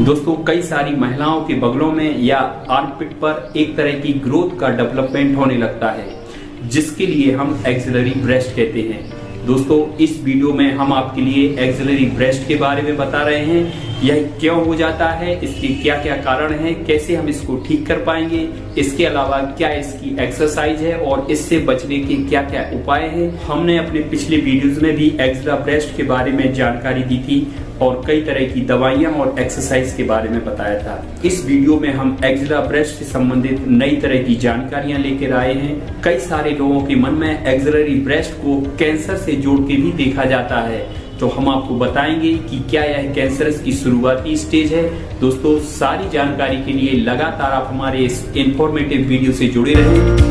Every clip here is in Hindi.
दोस्तों कई सारी महिलाओं के बगलों में या आर्मपिट पर एक तरह की ग्रोथ का डेवलपमेंट होने लगता है जिसके लिए हम एक्सिलरी ब्रेस्ट कहते हैं। दोस्तों इस वीडियो में हम आपके लिए एक्सिलरी ब्रेस्ट के बारे में बता रहे हैं। यह क्यों हो जाता है, इसके क्या क्या कारण हैं, कैसे हम इसको ठीक कर पाएंगे, इसके अलावा क्या इसकी एक्सरसाइज है और इससे बचने के क्या क्या उपाय हैं। हमने अपने पिछले वीडियोस में भी एक्सिलरी ब्रेस्ट के बारे में जानकारी दी थी और कई तरह की दवाइयां और एक्सरसाइज के बारे में बताया था। इस वीडियो में हम एक्सिलरी ब्रेस्ट से संबंधित नई तरह की जानकारियां लेकर आए हैं। कई सारे लोगों के मन में एक्सिलरी ब्रेस्ट को कैंसर से जोड़ के भी देखा जाता है, तो हम आपको बताएंगे कि क्या यह कैंसर की शुरुआती स्टेज है। दोस्तों सारी जानकारी के लिए लगातार आप हमारे इस इंफॉर्मेटिव वीडियो से जुड़े रहें।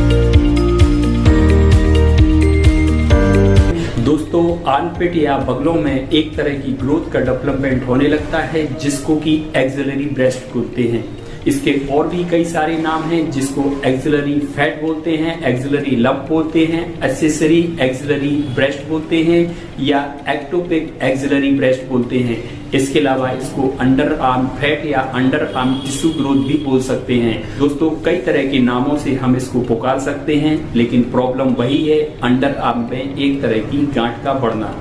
दोस्तों आर्मपिट या बगलों में एक तरह की ग्रोथ का डेवलपमेंट होने लगता है जिसको कि एक्सिलरी ब्रेस्ट बोलते हैं। इसके और भी कई सारे नाम हैं जिसको एक्सिलरी फैट बोलते हैं, एक्सिलरी लंप बोलते हैं, एक्सेसरी एक्सिलरी ब्रेस्ट बोलते हैं या एक्टोपिक एक्सिलरी ब्रेस्ट बोलते हैं। इसके अलावा इसको अंडर आर्म फैट या अंडर आर्म टिश्यू ग्रोथ भी बोल सकते हैं। दोस्तों कई तरह के नामों से हम इसको पुकार सकते हैं, लेकिन प्रॉब्लम वही है, अंडर आर्म में एक तरह की गांठ का बढ़ना।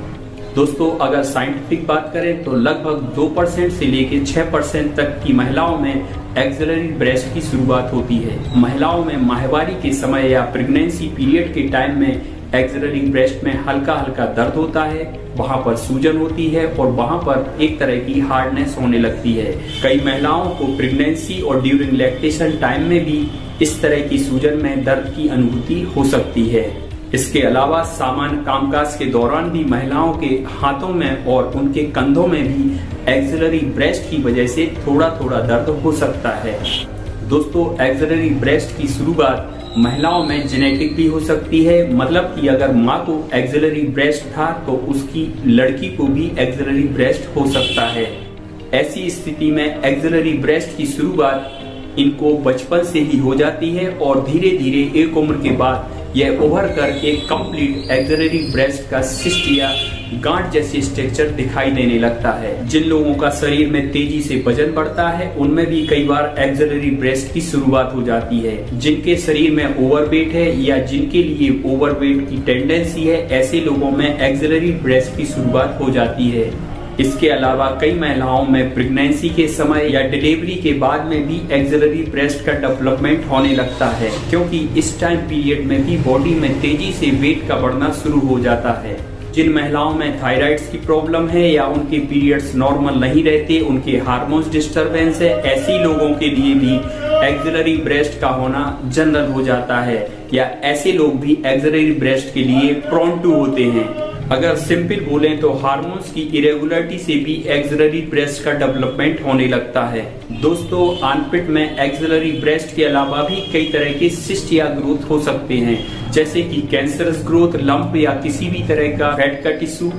दोस्तों अगर साइंटिफिक बात करें तो लगभग 2% से लेकर 6% तक की महिलाओं में एक्सिलरी ब्रेस्ट की शुरुआत होती है। महिलाओं में माहवारी के समय या प्रेगनेंसी पीरियड के टाइम में एक्सिलरी ब्रेस्ट में हल्का हल्का दर्द होता है, वहां पर सूजन होती है और वहां पर एक तरह की हार्डनेस होने लगती है। कई महिलाओं को प्रेगनेंसी और ड्यूरिंग लैक्टेशन टाइम में भी इस तरह की सूजन में दर्द की अनुभूति हो सकती है। इसके अलावा सामान्य कामकाज के दौरान भी महिलाओं के हाथों में और उनके कंधों में भी एक्सिलरी ब्रेस्ट की वजह से थोड़ा थोड़ा दर्द हो सकता है। दोस्तों एक्सिलरी ब्रेस्ट की शुरुआत महिलाओं में जेनेटिक भी हो सकती है, मतलब कि अगर माँ को एक्सिलरी ब्रेस्ट था तो उसकी लड़की को भी एक्सिलरी ब्रेस्ट हो सकता है। ऐसी स्थिति में एक्सिलरी ब्रेस्ट की शुरुआत इनको बचपन से ही हो जाती है और धीरे धीरे एक उम्र के बाद यह उभर कर एक कंप्लीट एक्सिलरी ब्रेस्ट का सिस्ट या गांठ जैसी स्ट्रक्चर दिखाई देने लगता है। जिन लोगों का शरीर में तेजी से वजन बढ़ता है उनमें भी कई बार एक्सिलरी ब्रेस्ट की शुरुआत हो जाती है। जिनके शरीर में ओवरवेट है या जिनके लिए ओवरवेट की टेंडेंसी है, ऐसे लोगों में एक्सिलरी ब्रेस्ट की शुरुआत हो जाती है। इसके अलावा कई महिलाओं में प्रेगनेंसी के समय या डिलीवरी के बाद में भी एक्सिलरी ब्रेस्ट का डेवलपमेंट होने लगता है, क्योंकि इस टाइम पीरियड में भी बॉडी में तेजी से वेट का बढ़ना शुरू हो जाता है। जिन महिलाओं में थायराइड्स की प्रॉब्लम है या उनके पीरियड्स नॉर्मल नहीं रहते, उनके हार्मोन्स डिस्टरबेंस है, ऐसी लोगों के लिए भी एक्सिलरी ब्रेस्ट का होना जनरल हो जाता है या ऐसे लोग भी एक्सिलरी ब्रेस्ट के लिए प्रोन टू होते हैं। अगर सिंपल बोलें तो हार्मोन्स की इरेगुलरिटी से भी एक्सिलरी ब्रेस्ट का डेवलपमेंट होने लगता है। दोस्तों आर्मपिट में एक्सिलरी ब्रेस्ट के अलावा भी कई तरह के सिस्ट या ग्रोथ हो सकते हैं, जैसे कि कैंसरस ग्रोथ, लंप या किसी भी तरह का फैट का टिश्यू,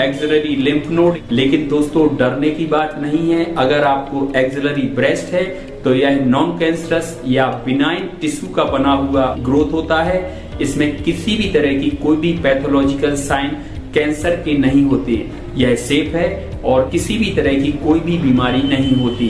एक्सिलरी लिम्फ नोड। लेकिन दोस्तों डरने की बात नहीं है, अगर आपको एक्सिलरी ब्रेस्ट है तो यह नॉन कैंसरस या बिनाइन टिश्यू का बना हुआ ग्रोथ होता है। इसमें किसी भी तरह की कोई भी पैथोलॉजिकल साइन कैंसर के नहीं होते। यह सेफ है और किसी भी तरह की कोई भी बीमारी नहीं होती।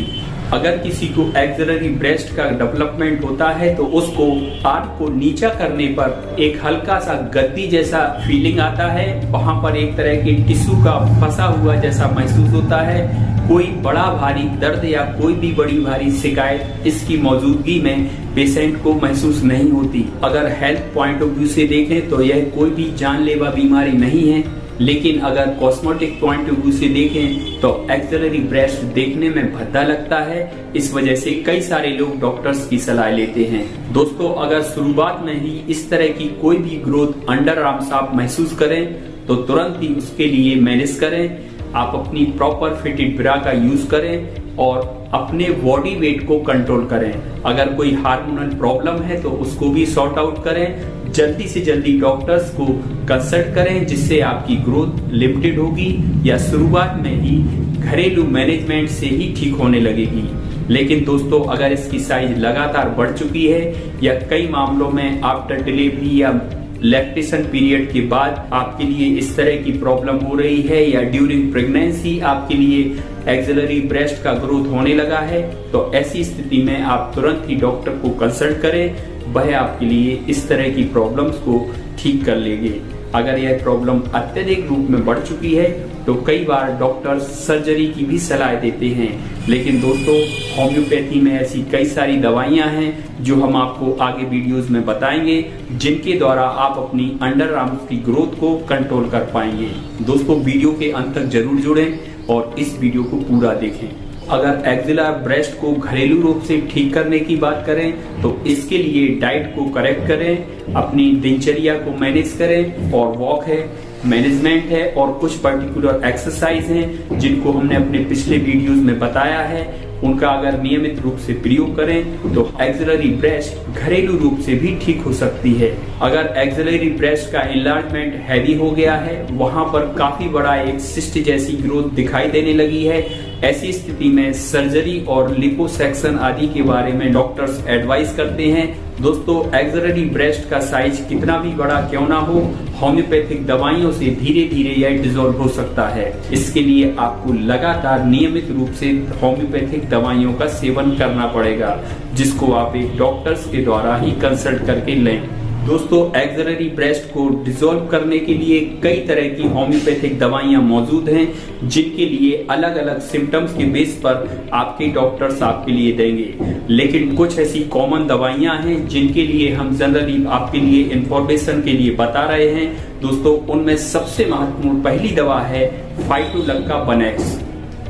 अगर किसी को एक्सिलरी ब्रेस्ट का डेवलपमेंट होता है तो उसको आर्म को नीचा करने पर एक हल्का सा गद्दी जैसा फीलिंग आता है, वहां पर एक तरह के टिश्यू का फंसा हुआ जैसा महसूस होता है। कोई बड़ा भारी दर्द या कोई भी बड़ी भारी शिकायत इसकी मौजूदगी में पेशेंट को महसूस नहीं होती। अगर हेल्थ पॉइंट ऑफ व्यू से देखें तो यह कोई भी जानलेवा बीमारी नहीं है, लेकिन अगर कॉस्मेटिक पॉइंट ऑफ व्यू से देखें तो एक्सिलरी ब्रेस्ट देखने में भद्दा लगता है। इस वजह से कई सारे लोग डॉक्टर्स की सलाह लेते हैं। दोस्तों अगर शुरुआत में ही इस तरह की कोई भी ग्रोथ अंडर आर्म्स आप महसूस करें तो तुरंत ही उसके लिए मैनेज करें। आप अपनी प्रॉपर फिटेड ब्रा का यूज करें और अपने बॉडी वेट को कंट्रोल करें। अगर कोई हार्मोनल प्रॉब्लम है तो उसको भी सॉर्ट आउट करें। जल्दी से जल्दी डॉक्टर्स को कंसल्ट करें, जिससे आपकी ग्रोथ लिमिटेड होगी या शुरुआत में ही घरेलू मैनेजमेंट से ही ठीक होने लगेगी। लेकिन दोस्तों अगर इसकी साइज लगातार बढ़ चुकी है या कई मामलों में आफ्टर डिलीवरी या लैक्टेशन पीरियड के बाद आपके लिए इस तरह की प्रॉब्लम हो रही है या ड्यूरिंग प्रेगनेंसी आपके लिए एक्सिलरी ब्रेस्ट का ग्रोथ होने लगा है तो ऐसी स्थिति में आप तुरंत ही डॉक्टर को कंसल्ट करें, वह आपके लिए इस तरह की प्रॉब्लम्स को ठीक कर लेंगे। अगर यह प्रॉब्लम अत्यधिक रूप में बढ़ चुकी है तो कई बार डॉक्टर सर्जरी की भी सलाह देते हैं, लेकिन दोस्तों होम्योपैथी में ऐसी कई सारी दवाइयां हैं जो हम आपको आगे वीडियोस में बताएंगे, जिनके द्वारा आप अपनी अंडर आर्म्स की ग्रोथ को कंट्रोल कर पाएंगे। दोस्तों वीडियो के अंत तक जरूर जुड़ें और इस वीडियो को पूरा देखें। अगर एक्सिलर ब्रेस्ट को घरेलू रूप से ठीक करने की बात करें तो इसके लिए डाइट को करेक्ट करें, अपनी दिनचर्या को मैनेज करें और वॉक है, मैनेजमेंट है और कुछ पर्टिकुलर एक्सरसाइज हैं जिनको हमने अपने पिछले वीडियोस में बताया है, उनका अगर नियमित रूप से प्रयोग करें तो एक्सिलरी ब्रेस्ट घरेलू रूप से भी ठीक हो सकती है। अगर एक्सिलरी ब्रेस्ट का एनलार्जमेंट हैवी हो गया है, वहां पर काफी बड़ा एक सिस्ट जैसी ग्रोथ दिखाई देने लगी है, ऐसी स्थिति में सर्जरी और लिपोसेक्शन आदि के बारे में डॉक्टर्स एडवाइस करते हैं। दोस्तों एक्सिलरी ब्रेस्ट का साइज कितना भी बड़ा क्यों ना हो, होम्योपैथिक दवाइयों से धीरे धीरे यह डिसॉल्व हो सकता है। इसके लिए आपको लगातार नियमित रूप से होम्योपैथिक दवाइयों का सेवन करना पड़ेगा, जिसको आप एक डॉक्टर्स के द्वारा ही कंसल्ट करके लें। दोस्तों एक्सिलरी ब्रेस्ट को डिसॉल्व करने के लिए कई तरह की होम्योपैथिक दवाइयां मौजूद हैं, जिनके लिए अलग अलग सिम्टम्स के बेस पर आपके डॉक्टर्स आपके लिए देंगे, लेकिन कुछ ऐसी कॉमन दवाइयां हैं जिनके लिए हम जनरली आपके लिए इंफॉर्मेशन के लिए बता रहे हैं। दोस्तों उनमें सबसे महत्वपूर्ण पहली दवा है फाइटोलंका 1X।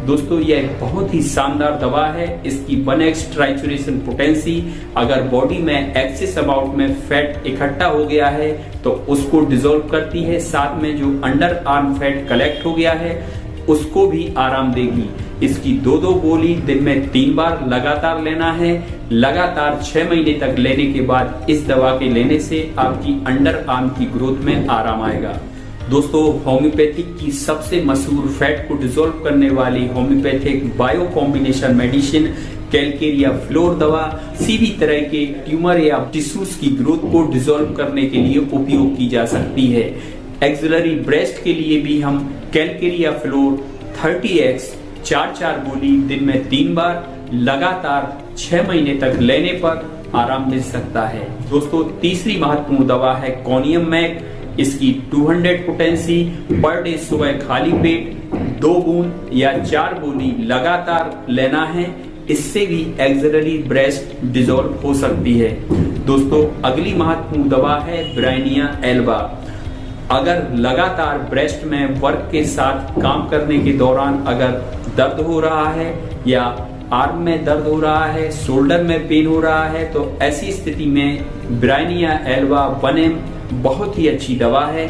दोस्तों यह बहुत ही शानदार दवा है। इसकी 1X ट्राइचुरेशन पोटेंसी अगर बॉडी में एक्सेस अमाउंट में फैट इकट्ठा हो गया है तो उसको डिसॉल्व करती है, साथ में जो अंडर आर्म फैट कलेक्ट हो गया है उसको भी आराम देगी। इसकी 2-2 गोली दिन में 3 बार लगातार लेना है। लगातार 6 महीने तक लेने के बाद इस दवा के लेने से आपकी अंडर आर्म की ग्रोथ में आराम आएगा। दोस्तों होम्योपैथिक की सबसे मशहूर फैट को डिसॉल्व करने वाली homeopathic bio combination medicine Calcarea floor दवा किसी भी तरह के ट्यूमर या टिश्यूज की ग्रोथ को डिसॉल्व करने के लिए उपयोग की जा सकती है। एक्सिलरी ब्रेस्ट के लिए भी हम कैलकेरिया फ्लोर 30X 4 गोली दिन में 3 बार लगातार 6 महीने तक लेने पर आराम मिल सकता है। दोस्तों तीसरी महत्वपूर्ण दवा है कोनियम मैग। इसकी 200 पोटेंसी पर डे सुबह खाली पेट 2 बूंद या 4 गोली लगातार लेना है। इससे भी एक्सिलरी ब्रेस्ट डिसॉल्व हो सकती है। दोस्तों अगली महत्वपूर्ण दवा है ब्राइनिया एल्बा। अगर लगातार ब्रेस्ट में वर्क के साथ काम करने के दौरान अगर दर्द हो रहा है या आर्म में दर्द हो रहा है, शोल्डर में पेन हो रहा है, तो ऐसी स्थिति में ब्राइनिया एल्बा 1M बहुत ही अच्छी दवा है।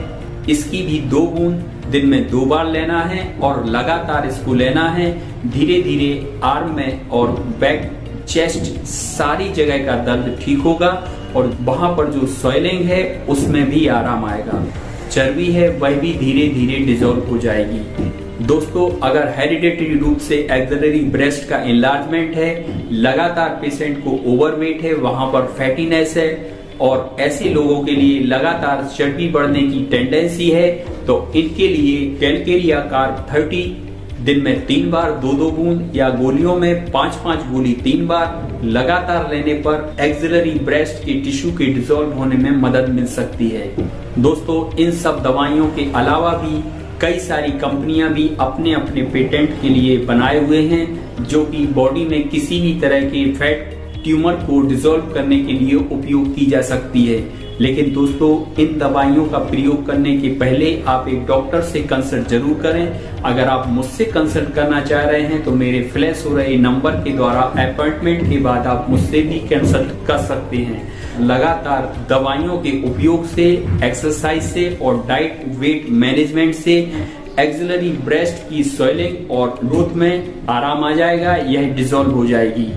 इसकी भी 2 बूंद दिन में 2 बार लेना है और लगातार इसको लेना है। धीरे धीरे आर्म में और बैक, चेस्ट सारी जगह का दर्द ठीक होगा और वहां पर जो स्वेलिंग है उसमें भी आराम आएगा। चर्बी है वह भी धीरे धीरे डिसॉल्व हो जाएगी। दोस्तों अगर हेरिडेटरी रूप से एक्सिलरी ब्रेस्ट का एनलार्जमेंट है, लगातार पेशेंट को ओवरवेट है, वहां पर फैटीनेस है और ऐसे लोगों के लिए लगातार चर्बी बढ़ने की टेंडेंसी है, तो इनके लिए कैलकेरिया कार्ब 30 दिन में 3 बार 2-2 बूंद या गोलियों में 5-5 गोली 3 बार लगातार लेने पर एक्सिलरी ब्रेस्ट के टिश्यू के डिसॉल्व होने में मदद मिल सकती है। दोस्तों इन सब दवाइयों के अलावा भी कई सारी कंपनियां भी अपने अपने पेटेंट के लिए बनाए हुए हैं, जो कि बॉडी में किसी भी तरह के फैट ट्यूमर को डिसॉल्व करने के लिए उपयोग की जा सकती है। लेकिन दोस्तों इन दवाइयों का प्रयोग करने के पहले आप एक डॉक्टर से कंसल्ट जरूर करें। अगर आप मुझसे कंसल्ट करना चाह रहे हैं तो मेरे फ्लैश हो रहे नंबर के द्वारा अपॉइंटमेंट के बाद आप मुझसे भी कंसल्ट कर सकते हैं। लगातार दवाइयों के उपयोग से, एक्सरसाइज से और डाइट वेट मैनेजमेंट से एक्सिलरी ब्रेस्ट की स्वेलिंग और ग्रोथ में आराम आ जाएगा, यह डिसॉल्व हो जाएगी।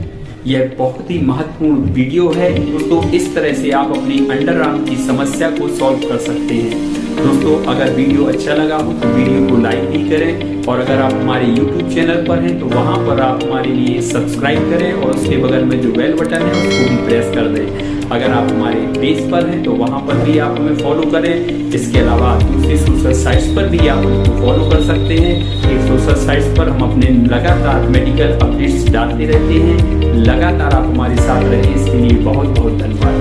यह बहुत ही महत्वपूर्ण वीडियो है दोस्तों। इस तरह से आप अपनी अंडर आर्म की समस्या को सॉल्व कर सकते हैं। दोस्तों अगर वीडियो अच्छा लगा हो तो वीडियो को लाइक भी करें, और अगर आप हमारे YouTube चैनल पर हैं तो वहां पर आप हमारे लिए सब्सक्राइब करें और उसके बगल में जो बेल बटन है उसको भी प्रेस कर दें। अगर आप हमारे पेज पर हैं तो वहां पर भी आप हमें फॉलो करें। इसके अलावा दूसरी सोशल साइट्स पर भी आप हमको फॉलो कर सकते हैं। इस सोशल साइट्स पर हम अपने लगातार मेडिकल अपडेट्स डालते रहते हैं। लगातार आप हमारे साथ रहें, इसके लिए बहुत बहुत धन्यवाद।